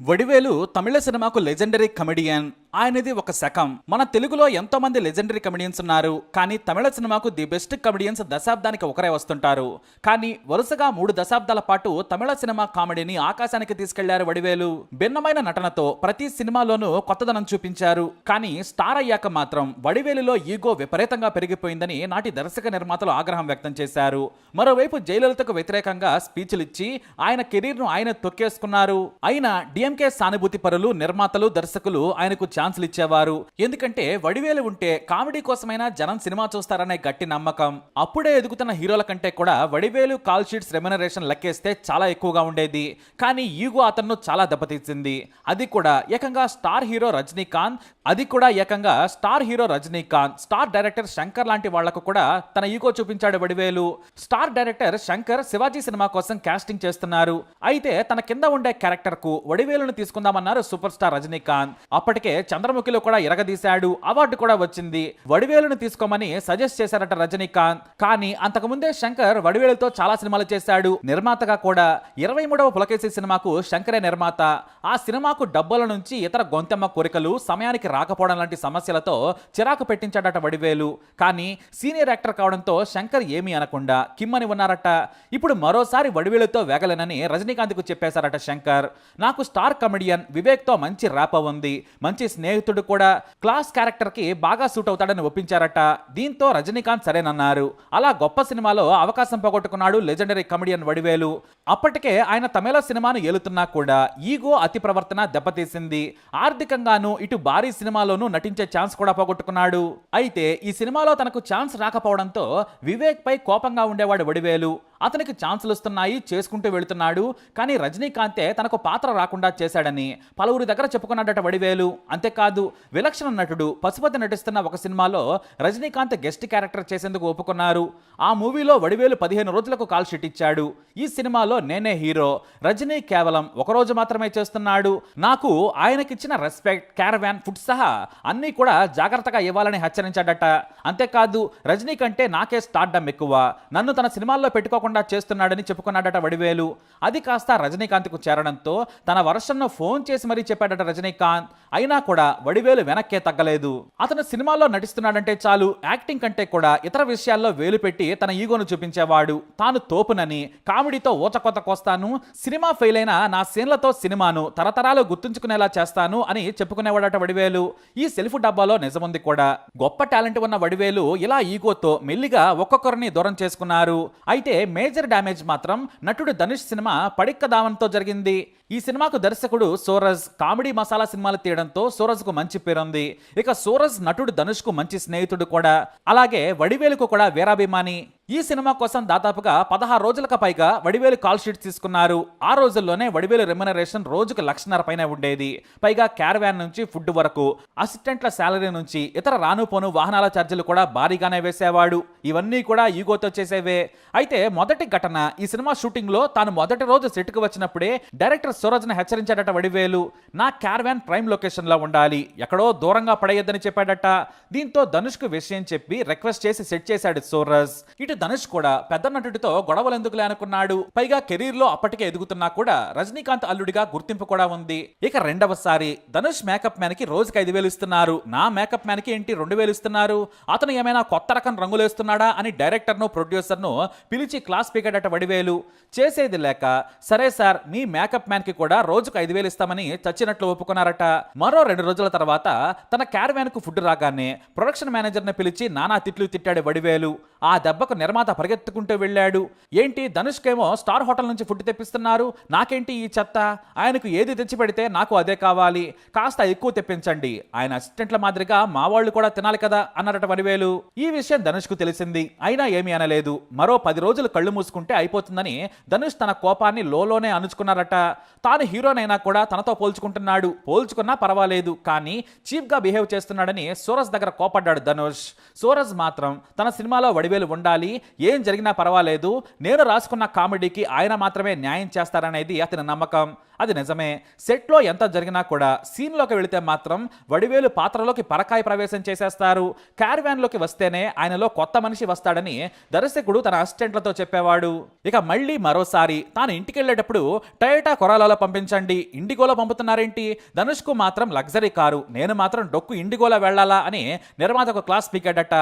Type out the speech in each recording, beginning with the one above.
వడివేలు తమిళ సినిమాకు legendary comedian. ఆయనది ఒక శకం. మన తెలుగులో ఎంతో మంది లెజెండరీ కమెడియన్స్ ఉన్నారు, కానీ తమిళ సినిమాకు ది బెస్ట్ కమెడియన్స్ దశాబ్దానికి ఒకరే వస్తుంటారు. కానీ వరుసగా 3 దశాబ్దాల పాటు తమిళ సినిమా కామెడీని ఆకాశానికి తీసుకెళ్లారు వడివేలు. భిన్నమైన నటనతో ప్రతి సినిమాలోనూ కొత్తదనం చూపించారు. కానీ స్టార్ అయ్యాక మాత్రం వడివేలులో ఈగో విపరీతంగా పెరిగిపోయిందని నాటి దర్శక నిర్మాతలు ఆగ్రహం వ్యక్తం చేశారు. మరోవైపు జయలలితకు వ్యతిరేకంగా స్పీచ్లు ఇచ్చి ఆయన కెరీర్ను ఆయన తొక్కేసుకున్నారు. అయినా డిఎంకే సానుభూతి పరులు, నిర్మాతలు, దర్శకులు ఆయనకు ఛాన్సులు ఇచ్చేవారు. ఎందుకంటే వడివేలు ఉంటే కామెడీ కోసమైనా జనం సినిమా చూస్తారనే గట్టి నమ్మకం. అప్పుడే ఎదుగుతున్న హీరోల కంటే కూడా వడివేలు కాల్ షీట్స్ రెమ్యునరేషన్ లెక్కేస్తే చాలా ఎక్కువగా ఉండేది. కానీ ఈగో అతన్ను చాలా దెబ్బతీసింది. అది కూడా ఏకంగా star hero Rajinikanth, star director Shankar లాంటి వాళ్లకు కూడా తన ఈగో చూపించాడు Vadivelu. Star director Shankar Shivaji cinema కోసం కాస్టింగ్ చేస్తున్నారు. అయితే తన కింద ఉండే క్యారెక్టర్ కు వడివేలును తీసుకుందామన్నారు సూపర్ స్టార్ రజనీకాంత్. అప్పటికే చంద్రముఖిలో కూడా ఇరగదీశాడు, అవార్డు కూడా వచ్చింది. వడివేలును తీసుకోమని సజెస్ట్ చేశారట రజనీకాంత్. కానీ అంతకుముందే శంకర్ వడివేలుతో చాలా సినిమాలు చేశాడు. నిర్మాతగా కూడా 23వ పులకేశి సినిమాకు శంకరే నిర్మాత. ఆ సినిమాకు డబ్బుల నుంచి ఇతర గొంతెమ్మ కోరికలు, సమయానికి రాకపోవడం లాంటి సమస్యలతో చిరాకు పెట్టించాడట వడివేలు. కానీ సీనియర్ యాక్టర్ కావడంతో శంకర్ ఏమీ అనకుండా కిమ్మని ఉన్నారట. ఇప్పుడు మరోసారి వడివేలుతో వేగలేనని రజనీకాంత్కు చెప్పేశారట శంకర్. నాకు స్టార్ కమెడియన్ వివేక్తో మంచి ర్యాప్ ఉంది, మంచి స్నేహితుడు కూడా, క్లాస్ క్యారెక్టర్ కి బాగా సూట్ అవుతాడని ఒప్పించారట. దీంతో రజనీకాంత్ సరేనన్నారు. అలా గొప్ప సినిమాలో అవకాశం పోగొట్టుకున్నాడు లెజెండరీ కమెడియన్ వడివేలు. అప్పటికే ఆయన తమిళ సినిమాను ఏలుతున్నా కూడా ఈగో అతి ప్రవర్తన దెబ్బతీసింది. ఆర్థికంగానూ ఇటు భారీ సినిమాలోనూ నటించే ఛాన్స్ కూడా పోగొట్టుకున్నాడు. అయితే ఈ సినిమాలో తనకు ఛాన్స్ రాకపోవడంతో వివేక్ పై కోపంగా ఉండేవాడు వడివేలు. అతనికి ఛాన్సులు వస్తున్నాయి, చేసుకుంటూ వెళుతున్నాడు. కానీ రజనీకాంతే తనకు పాత్ర రాకుండా చేశాడని పలువురి దగ్గర చెప్పుకున్నాడట వడివేలు. అంతేకాదు, విలక్షణ నటుడు పశుపతి నటిస్తున్న ఒక సినిమాలో రజనీకాంత్ గెస్ట్ క్యారెక్టర్ చేసేందుకు ఒప్పుకున్నారు. ఆ మూవీలో వడివేలు 15 రోజులకు కాల్ షీట్ ఇచ్చాడు. ఈ సినిమాలో నేనే హీరో, రజనీ కేవలం ఒక రోజు మాత్రమే చేస్తున్నాడు. నాకు ఆయనకిచ్చిన రెస్పెక్ట్, క్యారవాన్, ఫుడ్ సహా అన్నీ కూడా జాగ్రత్తగా ఇవ్వాలని హెచ్చరించాడట. అంతేకాదు, రజనీ కంటే నాకే స్టార్డమ్ ఎక్కువ, నన్ను తన సినిమాల్లో పెట్టుకోకుండా చేస్తున్నాడని చెప్పుకున్నాడట వడివేలు. అది కాస్త రజనీకాంత్కు చేరడంతో తన వర్షన్ను ఫోన్ చేసి మరీ చెప్పాడట రజనీకాంత్. అయినా కూడా వడివేలు వెనక్కే తగ్గలేదు. అతను సినిమాలో నటిస్తున్నాడంటే చాలు, యాక్టింగ్ కంటే కూడా ఇతర విషయాల్లో వేలు పెట్టి తన ఈగోను చూపించేవాడు. తాను తోపునని, కామెడీతో ఊచకొత్త కోస్తాను, సినిమా ఫెయిల్ అయినా నా సీన్లతో సినిమాను తరతరాలు గుర్తుంచుకునేలా చేస్తాను అని చెప్పుకునేవాడట వడివేలు. ఈ సెల్ఫ్ డబ్బాలో నిజముంది కూడా. గొప్ప టాలెంట్ ఉన్న వడివేలు ఇలా ఈగోతో మెల్లిగా ఒక్కొక్కరిని దూరం చేసుకున్నారు. అయితే మేజర్ డ్యామేజ్ మాత్రం నటుడు ధనుష్ సినిమా పడిక్క దావన్తో జరిగింది. ఈ సినిమాకు దర్శకుడు సూరజ్ కామెడీ మసాలా సినిమాలు తీయడంతో సూరజ్ కు మంచి పేరుంది. ఇక సూరజ్ నటుడు ధనుష్ కు మంచి స్నేహితుడు కూడా. అలాగే వడివేలుకు కూడా వీరాభిమాని. ఈ సినిమా కోసం దాదాపుగా 16 రోజులకు పైగా వడివేలు కాల్ షీట్ తీసుకున్నారు. ఆ రోజుల్లోనే వడివేలు రెమ్యునరేషన్ రోజుకు 1,50,000 పైన ఉండేది. పైగా క్యారవాన్ నుంచి ఫుడ్ వరకు, అసిస్టెంట్ల శాలరీ నుంచి ఇతర రానుపోను వాహనాల ఛార్జీలు కూడా భారీగానే వేసేవాడు. ఇవన్నీ కూడా ఈగోతో చేసేవే. అయితే మొదటి ఘటన, ఈ సినిమా షూటింగ్ లో తాను మొదటి రోజు సెట్ కు వచ్చినప్పుడే డైరెక్టర్ సూరజ్ను హెచ్చరించాడట వడివేలు. నా క్యారవాన్ ప్రైమ్ లొకేషన్ లో ఉండాలి, ఎక్కడో దూరంగా పడేయొద్దని చెప్పాడట. దీంతో ధనుష్ కు విషయం చెప్పి రిక్వెస్ట్ చేసి సెట్ చేశాడు సూరజ్. ఇటు ధనుష్ కూడా పెద్ద నటుడితో గొడవలు ఎందుకులే అనుకున్నాడు. పైగా కెరీర్ లో అప్పటికే ఎదుగుతున్నా కూడా రజనీకాంత్ అల్లుడిగా గుర్తింపు కూడా ఉంది. ఇక రెండవసారి ధనుష్ మేకప్ మ్యాన్ కి రోజుకి 5,000 ఇస్తున్నారు. నా మేకప్ మ్యాన్ కి ఏంటి 2,000 ఇస్తున్నారు? అతను ఏమైనా కొత్త రకం రంగులేస్తున్నాడా అని డైరెక్టర్ ను, ప్రొడ్యూసర్ ను పిలిచి క్లాస్ పీకాడట వడివేలు. చేసేది లేక, సరే సార్ మీ మేకప్ మ్యాన్ కి కూడా రోజుకు 5,000 ఇస్తామని చచ్చినట్లు ఒప్పుకున్నారట. మరో 2 రోజుల తర్వాత తన క్యారవాన్ కు ఫుడ్ రాగానే ప్రొడక్షన్ మేనేజర్ ని పిలిచి నానా తిట్లు తిట్టాడు వడివేలు. ఆ దెబ్బకు నిర్మాత పరిగెత్తుకుంటూ వెళ్ళాడు. ఏంటి ధనుష్కేమో స్టార్ హోటల్ నుంచి ఫుడ్ తెప్పిస్తున్నారు, నాకేంటి ఈ చెత్త? ఆయనకు ఏది తెచ్చి పెడితే నాకు అదే కావాలి, కాస్త ఎక్కువ తెప్పించండి, ఆయన అసిస్టెంట్ల మాదిరిగా మా వాళ్ళు కూడా తినాలి కదా అన్నారట వడివేలు. ఈ విషయం ధనుష్ కు తెలిసింది. అయినా ఏమీ అనలేదు. మరో 10 రోజులు కళ్ళు మూసుకుంటే అయిపోతుందని ధనుష్ తన కోపాన్ని లోలోనే అణుచుకున్నారట. తాను హీరోనైనా కూడా తనతో పోల్చుకుంటున్నాడు, పోల్చుకున్నా పర్వాలేదు, కానీ చీప్ గా బిహేవ్ చేస్తున్నాడని సూరజ్ దగ్గర కోపడ్డాడు ధనుష్. సూరజ్ మాత్రం తన సినిమాలో వడివేలు ఉండాలి, ఏం జరిగినా పర్వాలేదు, నేను రాసుకున్న కామెడీకి ఆయన మాత్రమే న్యాయం చేస్తారనేది అతని నమ్మకం. అది నిజమే. సెట్లో ఎంత జరిగినా కూడా సీన్లోకి వెళితే మాత్రం వడివేలు పాత్రలోకి పరకాయ ప్రవేశం చేసేస్తారు. క్యారవాన్లోకి వస్తేనే ఆయనలో కొత్త మనిషి వస్తాడని దర్శకుడు తన అసిస్టెంట్లతో చెప్పేవాడు. ఇక మళ్ళీ మరోసారి తాను ఇంటికి వెళ్ళేటప్పుడు టయోటా కొరాలాలో పంపించండి, ఇండిగోలో పంపుతున్నారేంటి, ధనుష్కు మాత్రం లగ్జరీ కారు, నేను మాత్రం డొక్కు ఇండిగోలో వెళ్లాలా అని నిర్మాతకు క్లాస్ పీకాడట.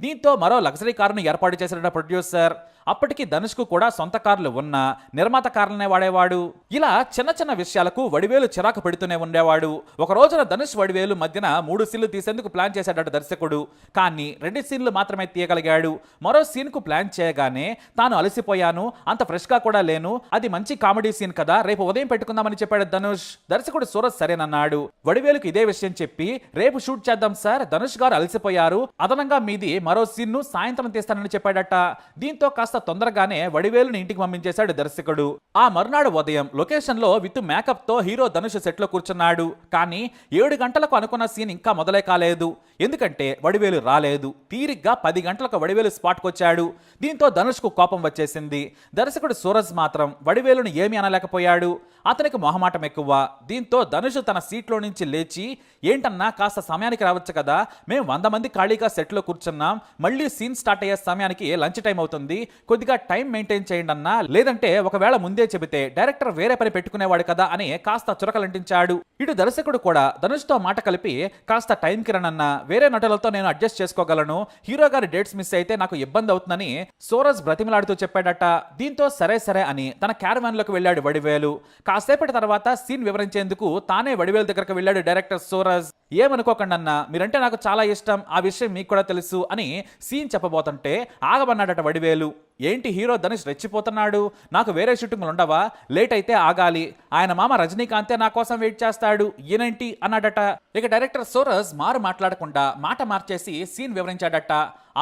దీంతో మరో లగ్జరీ కారును ఏర్పాటు చేసిన ప్రొడ్యూసర్. అప్పటికి ధనుష్కు కూడా సొంత కార్లు ఉన్నా నిర్మాత కార్లనే వాడేవాడు. ఇలా చిన్న చిన్న విషయాలకు వడివేలు చిరాకు పెడుతూనే ఉండేవాడు. ఒక రోజున ధనుష్ వడివేలు మధ్యన 3 సీన్లు తీసేందుకు ప్లాన్ చేశాడట దర్శకుడు. కానీ 2 సీన్లు మాత్రమే తీయగలిగాడు. మరో సీన్ కు ప్లాన్ చేయగానే తాను అలసిపోయాను, అంత ఫ్రెష్ గా కూడా లేను, అది మంచి కామెడీ సీన్ కదా, రేపు ఉదయం పెట్టుకుందామని చెప్పాడు ధనుష్. దర్శకుడు సూరజ్ సరేనన్నాడు. వడివేలుకు ఇదే విషయం చెప్పి రేపు షూట్ చేద్దాం సార్, ధనుష్ గారు అలసిపోయారు, అదనంగా మీది మరో సీన్ ను సాయంత్రం తీస్తానని చెప్పాడట. దీంతో కాస్త తొందరగానే వడివేలుని ఇంటికి పంపించేశాడు దర్శకుడు. ఆ మర్నాడు ఉదయం లొకేషన్ లో విత్ మేకప్ తో హీరో ధనుష్ సెట్ లో కూర్చున్నాడు. కానీ 7 గంటలకు అనుకున్న సీన్ ఇంకా మొదలే కాలేదు. ఎందుకంటే వడివేలు రాలేదు. తీరిగ్గా 10 గంటలకు వడివేలు స్పాట్కి వచ్చాడు. దీంతో ధనుష్ కు కోపం వచ్చేసింది. దర్శకుడు సూరజ్ మాత్రం వడివేలుని ఏమీ అనలేకపోయాడు. అతనికి మొహమాటం ఎక్కువ. దీంతో ధనుష్ తన సీట్లో నుంచి లేచి, ఏంటన్నా కాస్త సమయానికి రావచ్చు కదా, మేము 100 మంది ఖాళీగా సెట్లో కూర్చున్నాం, మళ్ళీ సీన్ స్టార్ట్ అయ్యే సమయానికి లంచ్ టైం అవుతుంది, కొద్దిగా టైం మెయింటైన్ చేయండి అన్నా, లేదంటే ఒకవేళ ముందే చెబితే డైరెక్టర్ వేరే పని పెట్టుకునేవాడు కదా అని కాస్త చురకలంటించాడు. ఇటు దర్శకుడు కూడా ధనుష్తో మాట కలిపి, కాస్త టైంకి రనన్నా, వేరే నటులతో నేను అడ్జస్ట్ చేసుకోగలను, హీరో గారి డేట్స్ మిస్ అయితే నాకు ఇబ్బంది అవుతుందని సూరజ్ బ్రతిమలాడుతూ చెప్పాడట. దీంతో సరే సరే అని తన క్యారవాన్ లోకి వెళ్ళాడు వడివేలు. కాసేపటి తర్వాత సీన్ వివరించేందుకు తానే వడివేలు దగ్గరకు వెళ్ళాడు డైరెక్టర్ సూరజ్. ఏమనుకోకండి అన్న, మీరంటే నాకు చాలా ఇష్టం, ఆ విషయం మీకు కూడా తెలుసు అని సీన్ చెప్పబోతుంటే ఆగమన్నాడట వడివేలు. ఏంటి హీరో ధనుష్ రెచ్చిపోతున్నాడు, నాకు వేరే షూటింగ్లు ఉండవా, లేట్ అయితే ఆగాలి, ఆయన మామ రజనీకాంతే నా కోసం వెయిట్ చేస్తాడు, ఈయనేంటి అన్నాడట. ఇక డైరెక్టర్ సూరజ్ మాట్లాడకుండా మాట మార్చేసి సీన్ వివరించాడట.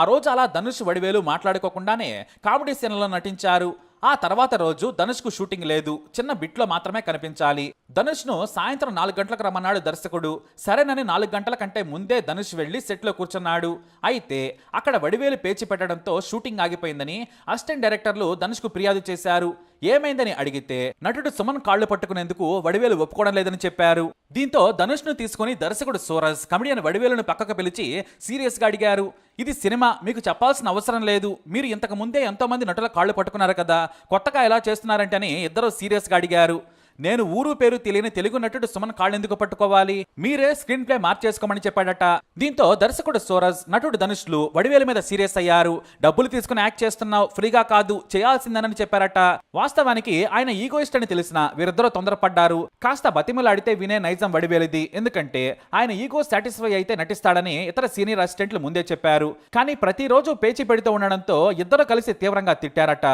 ఆ రోజు అలా ధనుష్ వడివేలు మాట్లాడుకోకుండానే కామెడీ సీన్లలో నటించారు. ఆ తర్వాత రోజు ధనుష్ కు షూటింగ్ లేదు, చిన్న బిట్లో మాత్రమే కనిపించాలి. ధనుష్ ను సాయంత్రం 4 గంటలకు రమ్మన్నాడు దర్శకుడు. సరేనని 4 గంటల కంటే ముందే ధనుష్ వెళ్లి సెట్ లో కూర్చున్నాడు. అయితే అక్కడ వడివేలు పేచి పెట్టడంతో షూటింగ్ ఆగిపోయిందని అసిస్టెంట్ డైరెక్టర్లు ధనుష్ కు ఫిర్యాదు చేశారు. ఏమైందని అడిగితే నటుడు సుమన్ కాళ్లు పట్టుకునేందుకు వడివేలు ఒప్పుకోవడం లేదని చెప్పారు. దీంతో ధనుష్ ను తీసుకుని దర్శకుడు సూరజ్ కమెడియన్ వడివేలును పక్కకు పిలిచి సీరియస్ గా అడిగారు, ఇది సినిమా, మీకు చెప్పాల్సిన అవసరం లేదు, మీరు ఇంతకు ముందే ఎంతో మంది నటుల కాళ్లు పట్టుకున్నారు కదా, కొత్తగా ఎలా చేస్తున్నారంటే అని ఇద్దరు సీరియస్ గా అడిగారు. నేను ఊరు పేరు తెలియని తెలుగు నటుడు సుమన్ కాళ్ళెందుకు పట్టుకోవాలి, మీరే స్క్రీన్ ప్లే మార్చేసుకోమని చెప్పాడట. దీంతో దర్శకుడు సూరజ్, నటుడు ధనుష్లు వడివేలు మీద సీరియస్ అయ్యారు. డబ్బులు తీసుకుని యాక్ట్ చేస్తున్నావు, ఫ్రీగా కాదు, చేయాల్సిందేనని చెప్పారట. వాస్తవానికి ఆయన ఈగోయిస్ట్ అని తెలిసిన వీరిద్దరూ తొందరపడ్డారు. కాస్త బతిమలాడితే వినే నైజం వడివేలిది. ఎందుకంటే ఆయన ఈగో సాటిస్ఫై అయితే నటిస్తాడని ఇతర సీనియర్ అసిస్టెంట్లు ముందే చెప్పారు. కానీ ప్రతిరోజు పేచి పెడుతూ ఉండడంతో ఇద్దరు కలిసి తీవ్రంగా తిట్టారట.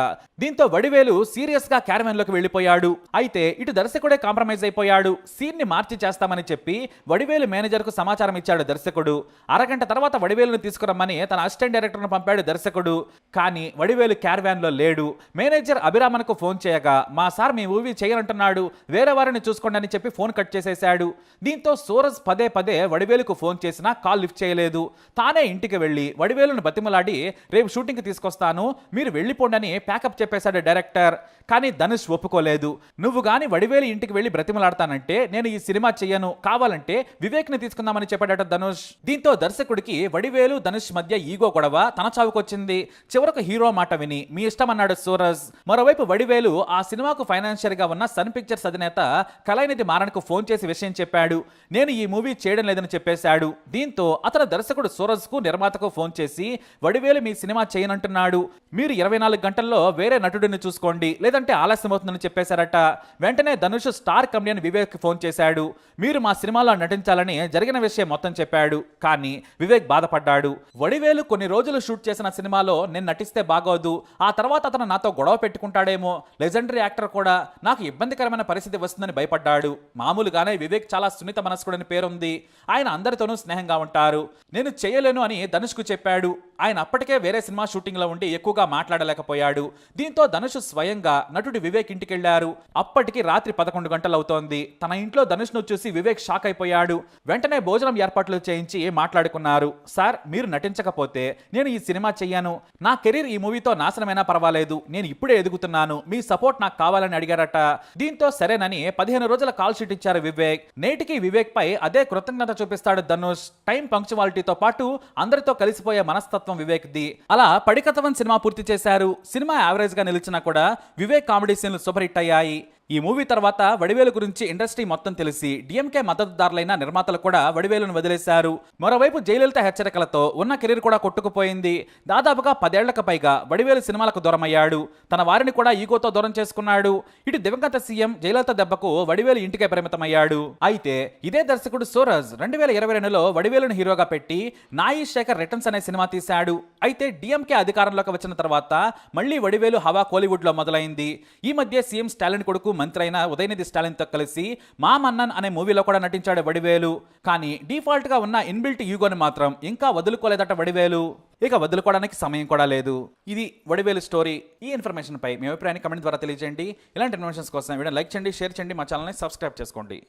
దీంతో వడివేలు సీరియస్ గా క్యారవాన్ లోకి వెళ్లిపోయాడు. అయితే ఇటు దర్శకుడే కాంప్రమైజ్ అయిపోయాడు. సీన్ ని మార్చి చేస్తామని చెప్పి వడివేలు మేనేజర్ కు సమాచారం ఇచ్చాడు దర్శకుడు. అరగంట తర్వాత వడివేలును తీసుకురమ్మని తన అసిస్టెంట్ డైరెక్టర్ ను పంపాడు దర్శకుడు. కానీ వడివేలు క్యారవాన్ లో లేడు. మేనేజర్ అభిరామన్కు ఫోన్ చేయగా, మా సార్ మీ మూవీ చేయనంటున్నాడు, వేరే వారిని చూసుకోండి అని చెప్పి ఫోన్ కట్ చేసేశాడు. దీంతో సూరజ్ పదే పదే వడివేలుకు ఫోన్ చేసినా కాల్ లిఫ్ట్ చేయలేదు. తానే ఇంటికి వెళ్లి వడివేలును బతిమలాడి రేపు షూటింగ్ కి తీసుకొస్తాను, మీరు వెళ్ళిపోండి అని ప్యాకప్ చెప్పేశాడు డైరెక్టర్. కానీ ధనుష్ ఒప్పుకోలేదు. నువ్వు గాని వడివేలు ఇంటికి వెళ్లి బ్రతిమలాడతానంటే నేను ఈ సినిమా చెయ్యను, కావాలంటే వివేక్ ని తీసుకుందామని చెప్పాడట ధనుష్. దీంతో దర్శకుడికి వడివేలు ధనుష్ మధ్య ఈగో గొడవ తన చావుకొచ్చింది. చివరకు హీరో మాట విని మీ ఇష్టం అన్నాడు సూరజ్. మరోవైపు వడివేలు ఆ సినిమాకు ఫైనాన్షియర్ గా ఉన్న సన్ పిక్చర్స్ అధినేత కళానిధి మారన్ కు ఫోన్ చేసి విషయం చెప్పాడు. నేను ఈ మూవీ చేయడం లేదని చెప్పేశాడు. దీంతో అతను దర్శకుడు సూరజ్ కు నిర్మాతకు ఫోన్ చేసి వడివేలు మీ సినిమా చేయనంటున్నాడు, మీరు 24 గంటల్లో వేరే నటుడిని చూసుకోండి, లేదంటే ఆలస్యం అవుతుందని చెప్పేశారట. వెంటనే Dhanush star comedian Vivek phone చేశాడు. మీరు మా సినిమాలో నటించాలని జరిగిన విషయం మొత్తం చెప్పాడు. కానీ వివేక్ బాధపడ్డాడు. వడివేలు కొన్ని రోజులు షూట్ చేసిన సినిమాలో నేను నటిస్తే బాగోదు, ఆ తర్వాత అతను నాతో గొడవ పెట్టుకుంటాడేమో, లెజెండరీ యాక్టర్ కూడా, నాకు ఇబ్బందికరమైన పరిస్థితి వస్తుందని భయపడ్డాడు. మామూలుగానే వివేక్ చాలా సున్నిత మనస్కుడని పేరుంది, ఆయన అందరితోనూ స్నేహంగా ఉంటారు, నేను చేయలేను అని ధనుష్కు చెప్పాడు. ఆయన అప్పటికే వేరే సినిమా షూటింగ్ లో ఉండి ఎక్కువగా మాట్లాడలేకపోయాడు. దీంతో ధనుష్ స్వయంగా నటుడి వివేక్ ఇంటికెళ్లారు. అప్పటికి రాత్రి 11 గంటలు అవుతోంది. తన ఇంట్లో ధనుష్ ను చూసి వివేక్ షాక్ అయిపోయాడు. వెంటనే భోజనం ఏర్పాట్లు చేయించి మాట్లాడుకున్నారు. సార్, మీరు నటించకపోతే నేను ఈ సినిమా చెయ్యను. నా కెరీర్ ఈ మూవీతో నాశనమైనా పర్వాలేదు. నేను ఇప్పుడే ఎదుగుతున్నాను. మీ సపోర్ట్ నాకు కావాలని అడిగారట. దీంతో సరేనని 15 రోజుల కాల్ షీట్ ఇచ్చారు వివేక్. నేటికి వివేక్ పై అదే కృతజ్ఞత చూపిస్తాడు ధనుష్. టైం పంక్చువాలిటీతో పాటు అందరితో కలిసిపోయే మనస్తత్వం వివేక్ది. అలా పడికతవన్ సినిమా పూర్తి చేశారు. సినిమా యావరేజ్ గా నిలిచినా కూడా వివేక్ కామెడీ సీన్లు సూపర్ హిట్ అయ్యాయి. ఈ మూవీ తర్వాత వడివేలు గురించి ఇండస్ట్రీ మొత్తం తెలిసి డిఎంకే మద్దతుదారులైన నిర్మాతలు కూడా వడివేలును వదిలేశారు. మరోవైపు జయలలిత హెచ్చరికలతో ఉన్న కెరీర్ కూడా కొట్టుకుపోయింది. దాదాపుగా 10 ఏళ్లకు పైగా వడివేలు సినిమాలకు దూరమయ్యాడు. తన వారిని కూడా ఈగోతో దూరం చేసుకున్నాడు. ఇటు దివంగత సీఎం జయలలిత దెబ్బకు వడివేలు ఇంటికే పరిమితమయ్యాడు. అయితే ఇదే దర్శకుడు సూరజ్ 2022లో వడివేలును హీరోగా పెట్టి నాయి శేఖర్ రిటర్న్స్ అనే సినిమా తీశాడు. అయితే డిఎంకే అధికారంలోకి వచ్చిన తర్వాత మళ్లీ వడివేలు హవా కోలీవుడ్ లో మొదలైంది. ఈ మధ్య సీఎం స్టాలిన్ కొడుకు మంత్రి అయిన ఉదయనిధి స్టాలిన్ తో కలిసి మా మన్నన్ అనే మూవీలో కూడా నటించాడు వడివేలు. కానీ డిఫాల్ట్ గా ఉన్న ఇన్బిల్ట్ ఈగోని మాత్రం ఇంకా వదులుకోలేదట వడివేలు. ఇక వదులుకోవడానికి సమయం కూడా లేదు. ఇది వడివేలు స్టోరీ. ఈ ఇన్ఫర్మేషన్ పై మీ అభిప్రాయాన్ని కమెంట్ ద్వారా తెలియజేయండి. ఇలాంటి ఇన్ఫర్మేషన్స్ కోసం వీడియో లైక్ చేయండి, షేర్ చేయండి, మా ఛానల్ని సబ్స్క్రైబ్ చేసుకోండి.